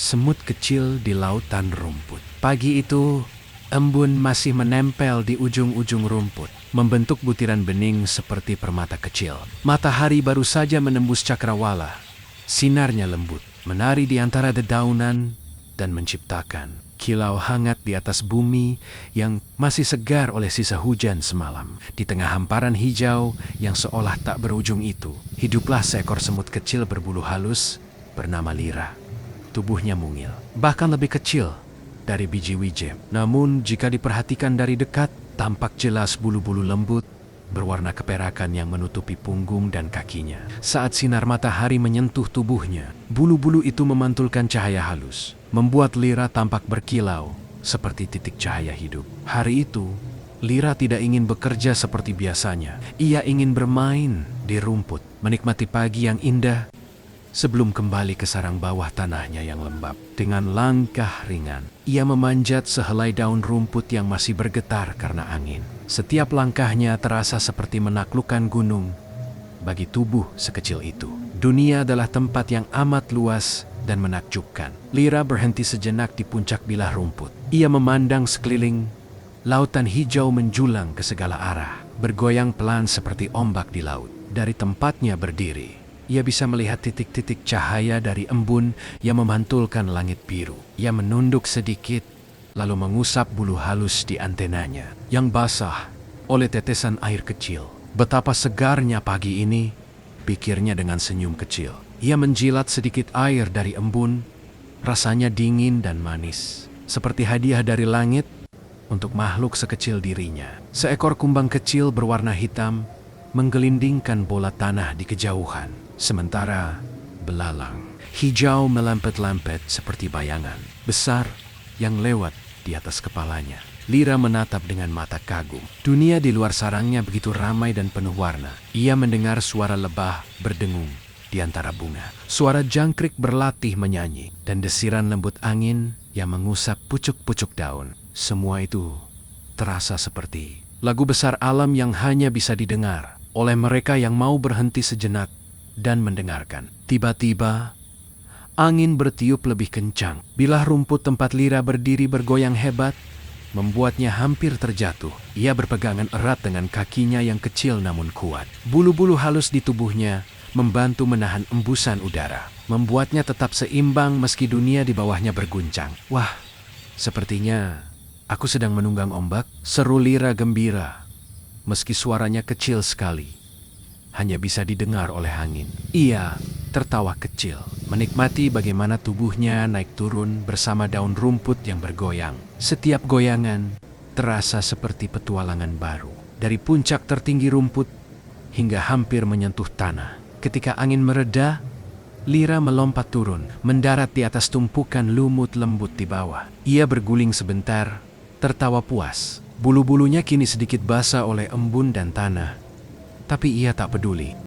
Semut kecil di lautan rumput. Pagi itu, embun masih menempel di ujung-ujung rumput, membentuk butiran bening seperti permata kecil. Matahari baru saja menembus cakrawala. Sinarnya lembut, menari di antara dedaunan dan menciptakan kilau hangat di atas bumi yang masih segar oleh sisa hujan semalam. Di tengah hamparan hijau yang seolah tak berujung itu, hiduplah seekor semut kecil berbulu halus bernama Lira. Tubuhnya mungil, bahkan lebih kecil dari biji wijem. Namun jika diperhatikan dari dekat, tampak jelas bulu-bulu lembut berwarna keperakan yang menutupi punggung dan kakinya. Saat sinar matahari menyentuh tubuhnya, bulu-bulu itu memantulkan cahaya halus, membuat Lira tampak berkilau seperti titik cahaya hidup. Hari itu, Lira tidak ingin bekerja seperti biasanya. Ia ingin bermain di rumput, menikmati pagi yang indah sebelum kembali ke sarang bawah tanahnya yang lembab. Dengan langkah ringan, ia memanjat sehelai daun rumput yang masih bergetar karena angin. Setiap langkahnya terasa seperti menaklukkan gunung bagi tubuh sekecil itu. Dunia adalah tempat yang amat luas dan menakjubkan. Lira berhenti sejenak di puncak bilah rumput. Ia memandang sekeliling. Lautan hijau menjulang ke segala arah, bergoyang pelan seperti ombak di laut. Dari tempatnya berdiri, ia bisa melihat titik-titik cahaya dari embun yang memantulkan langit biru. Ia menunduk sedikit, lalu mengusap bulu halus di antenanya yang basah oleh tetesan air kecil. Betapa segarnya pagi ini, pikirnya dengan senyum kecil. Ia menjilat sedikit air dari embun, rasanya dingin dan manis, seperti hadiah dari langit untuk makhluk sekecil dirinya. Seekor kumbang kecil berwarna hitam menggelindingkan bola tanah di kejauhan. Sementara belalang hijau melempet-lempet seperti bayangan besar yang lewat di atas kepalanya. Lira menatap dengan mata kagum. Dunia di luar sarangnya begitu ramai dan penuh warna. Ia mendengar suara lebah berdengung di antara bunga. Suara jangkrik berlatih menyanyi dan desiran lembut angin yang mengusap pucuk-pucuk daun. Semua itu terasa seperti lagu besar alam yang hanya bisa didengar oleh mereka yang mau berhenti sejenak dan mendengarkan. Tiba-tiba, angin bertiup lebih kencang. Bilah rumput tempat Lira berdiri bergoyang hebat, membuatnya hampir terjatuh. Ia berpegangan erat dengan kakinya yang kecil namun kuat. Bulu-bulu halus di tubuhnya membantu menahan embusan udara, membuatnya tetap seimbang meski dunia di bawahnya berguncang. Wah, sepertinya aku sedang menunggang ombak, seru Lira gembira, meski suaranya kecil sekali, hanya bisa didengar oleh angin. Ia tertawa kecil, menikmati bagaimana tubuhnya naik turun bersama daun rumput yang bergoyang. Setiap goyangan terasa seperti petualangan baru. Dari puncak tertinggi rumput hingga hampir menyentuh tanah. Ketika angin mereda, Lira melompat turun, mendarat di atas tumpukan lumut lembut di bawah. Ia berguling sebentar, tertawa puas. Bulu-bulunya kini sedikit basah oleh embun dan tanah, tapi ia tak peduli.